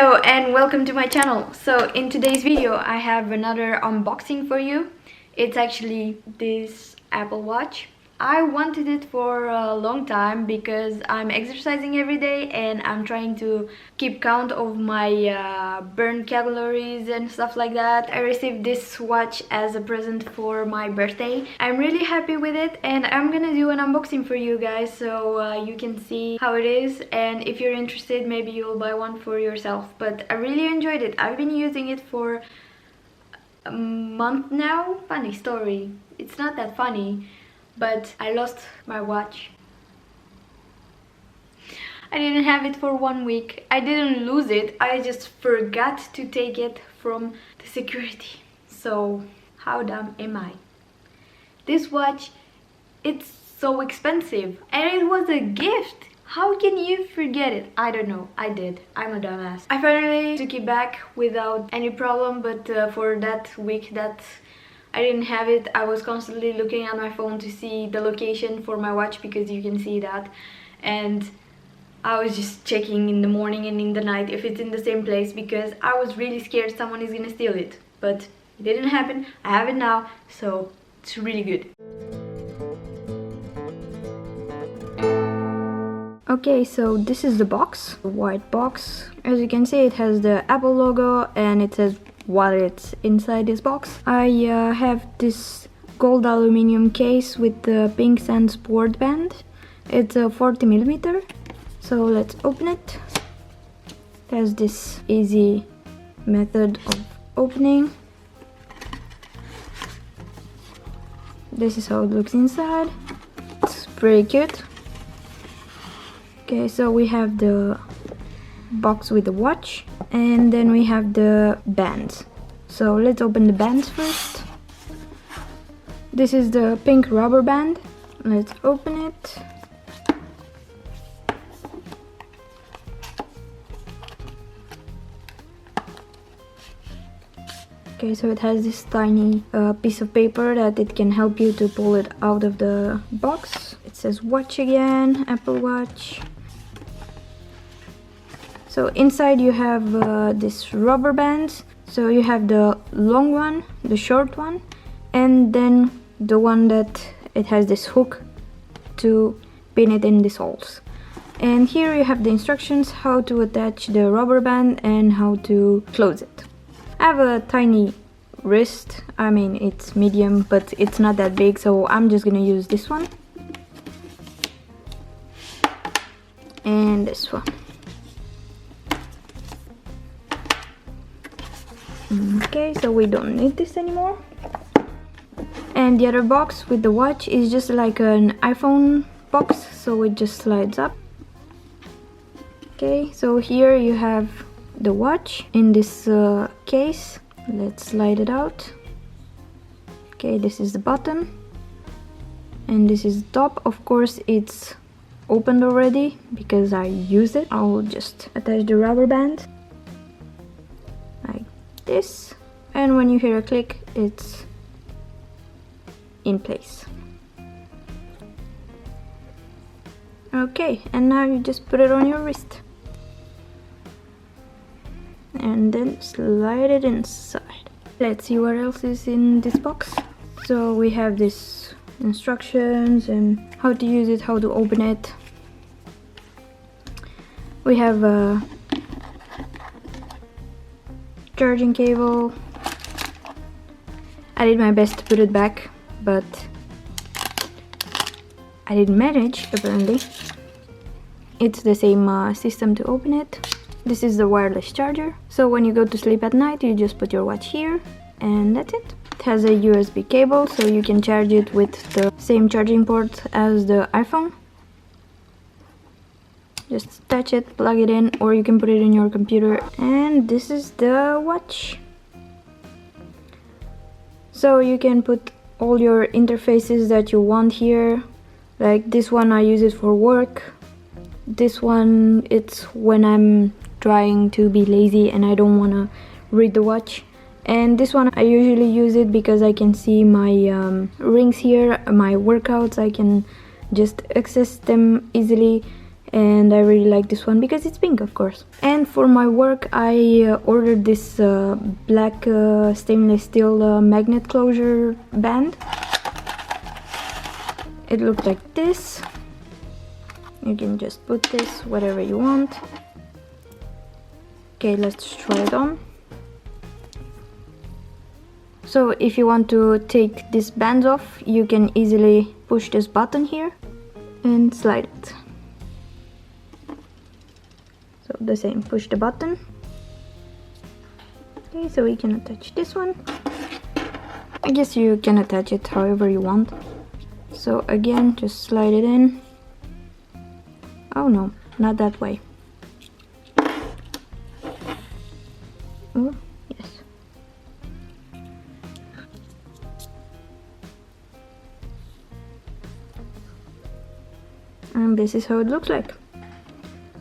Hello and welcome to my channel. So in today's video I have another unboxing for you. It's actually this Apple Watch. I wanted it for a long time because I'm exercising every day and I'm trying to keep count of my burned calories and stuff like that. I received this watch as a present for my birthday. I'm really happy with it and I'm gonna do an unboxing for you guys so you can see how it is, and if you're interested maybe you'll buy one for yourself. But I really enjoyed it. I've been using it for a month now. Funny story. It's not that funny, but I lost my watch. I didn't have it for 1 week. I didn't lose it, I just forgot to take it from the security. So how dumb am I? This watch, it's so expensive and it was a gift. How can you forget it? I don't know. I did. I'm a dumbass. I finally took it back without any problem, but for that week that I didn't have it, I was constantly looking at my phone to see the location for my watch, because you can see that, and I was just checking in the morning and in the night if it's in the same place, because I was really scared someone is gonna steal it. But it didn't happen. I have it now, so it's really good. Okay, so this is the box, the white box. As you can see, it has the Apple logo and it says what it's inside this box. I have this gold aluminum case with the pink sand sport band. It's a 40mm. So let's open it. It has this easy method of opening. This is how it looks inside. It's pretty cute. Okay, so we have the box with the watch, and then we have the bands. So let's open the bands first. This is the pink rubber band. Let's open it. Okay, so it has this tiny piece of paper that it can help you to pull it out of the box. It says watch again, Apple Watch. So inside you have this rubber bands. So you have the long one, the short one, and then the one that it has this hook to pin it in these holes. And here you have the instructions how to attach the rubber band and how to close it. I have a tiny wrist. I mean, it's medium, but it's not that big, so I'm just gonna use this one and this one. Okay, so we don't need this anymore. And the other box with the watch is just like an iPhone box, so it just slides up. Okay, so here you have the watch in this case. Let's slide it out. Okay, this is the bottom and this is the top. Of course it's opened already because I used it. I'll just attach the rubber band like this, and when you hear a click, it's in place. Okay, and now you just put it on your wrist and then slide it inside. Let's see what else is in this box. So we have this instructions and how to use it, how to open it. We have a charging cable. I did my best to put it back, but I didn't manage apparently. It's the same system to open it. This is the wireless charger. So when you go to sleep at night, you just put your watch here and that's it. It has a USB cable, so you can charge it with the same charging port as the iPhone. Just attach it, plug it in, or you can put it in your computer. And this is the watch. So you can put all your interfaces that you want here. Like this one, I use it for work. This one, it's when I'm trying to be lazy and I don't want to read the watch. And this one, I usually use it because I can see my rings here, my workouts. I can just access them easily and I really like this one because it's pink, of course. And for my work I ordered this black stainless steel magnet closure band. It looks like this. You can just put this whatever you want. Okay, let's try it on. So if you want to take these bands off, you can easily push this button here and slide it. So the same, push the button. Okay, so we can attach this one. I guess you can attach it however you want. So again, just slide it in. Oh no, not that way. Oh, yes. And this is how it looks like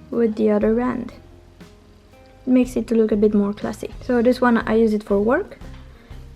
with the other band. It makes it look a bit more classy. So this one I use it for work,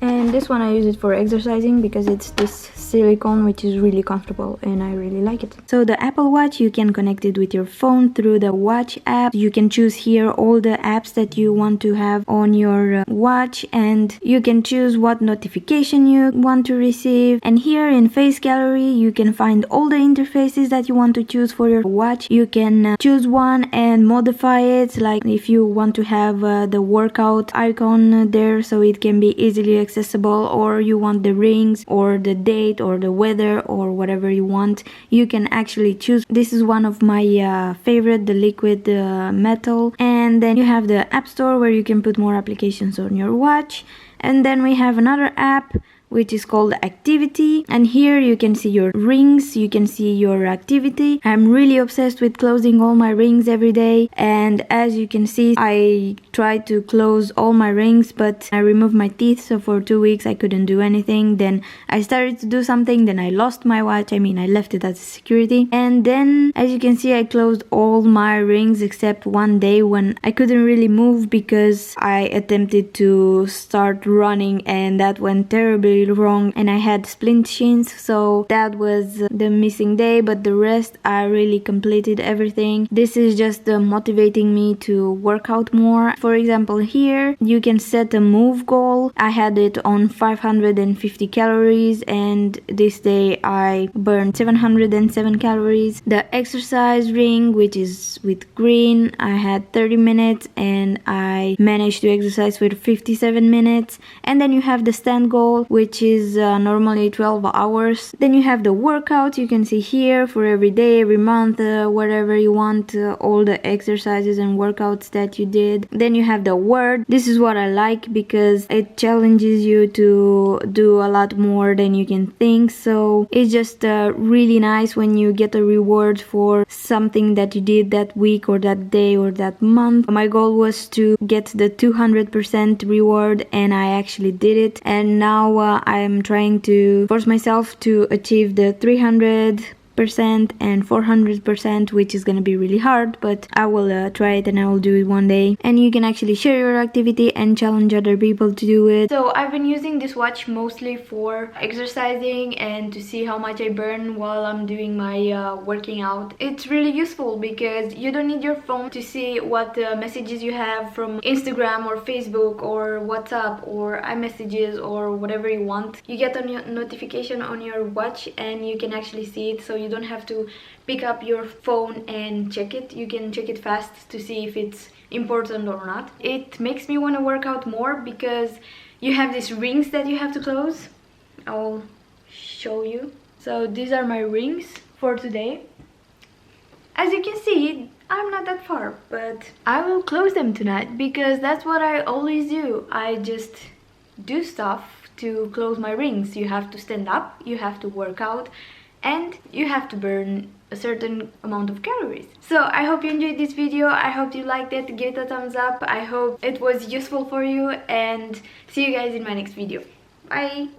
and this one I use it for exercising because it's this silicone which is really comfortable and I really like it. So the Apple Watch, you can connect it with your phone through the Watch app. You can choose here all the apps that you want to have on your watch, and you can choose what notification you want to receive. And here in Face Gallery you can find all the interfaces that you want to choose for your watch. You can choose one and modify it, like if you want to have the workout icon there so it can be easily accessible, or you want the rings or the date or the weather or whatever you want, you can actually choose. This is one of my favorite, the liquid metal. And then you have the App Store where you can put more applications on your watch. And then we have another app which is called Activity, and here you can see your rings, you can see your activity. I'm really obsessed with closing all my rings every day, and as you can see I try to close all my rings, but I removed my teeth, so for 2 weeks I couldn't do anything. Then I started to do something, then I lost my watch. I left it as security, and then as you can see I closed all my rings except one day when I couldn't really move because I attempted to start running and that went terribly wrong and I had splint shins, so that was the missing day, but the rest I really completed everything. This is just motivating me to work out more. For example, here you can set a move goal. I had it on 550 calories and this day I burned 707 calories. The exercise ring, which is with green, I had 30 minutes and I managed to exercise for 57 minutes. And then you have the stand goal, which is normally 12 hours. Then you have the workout, you can see here for every day, every month, whatever you want, all the exercises and workouts that you did. Then you have the word. This is what I like because it challenges you to do a lot more than you can think, so it's just really nice when you get a reward for something that you did that week or that day or that month. My goal was to get the 200% reward and I actually did it, and now I'm trying to force myself to achieve the 300% and 400%, which is gonna be really hard, but I will try it and I will do it one day. And you can actually share your activity and challenge other people to do it. So I've been using this watch mostly for exercising and to see how much I burn while I'm doing my working out. It's really useful because you don't need your phone to see what messages you have from Instagram or Facebook or WhatsApp or iMessages or whatever you want. You get a notification on your watch and you can actually see it, so you don't have to pick up your phone and check it. You can check it fast to see if it's important or not. It makes me want to work out more because you have these rings that you have to close. I'll show you. So these are my rings for today. As you can see, I'm not that far, but I will close them tonight because that's what I always do. I just do stuff to close my rings. You have to stand up, you have to work out, and you have to burn a certain amount of calories. So I hope you enjoyed this video. I hope you liked it. Give it a thumbs up. I hope it was useful for you, and see you guys in my next video. Bye!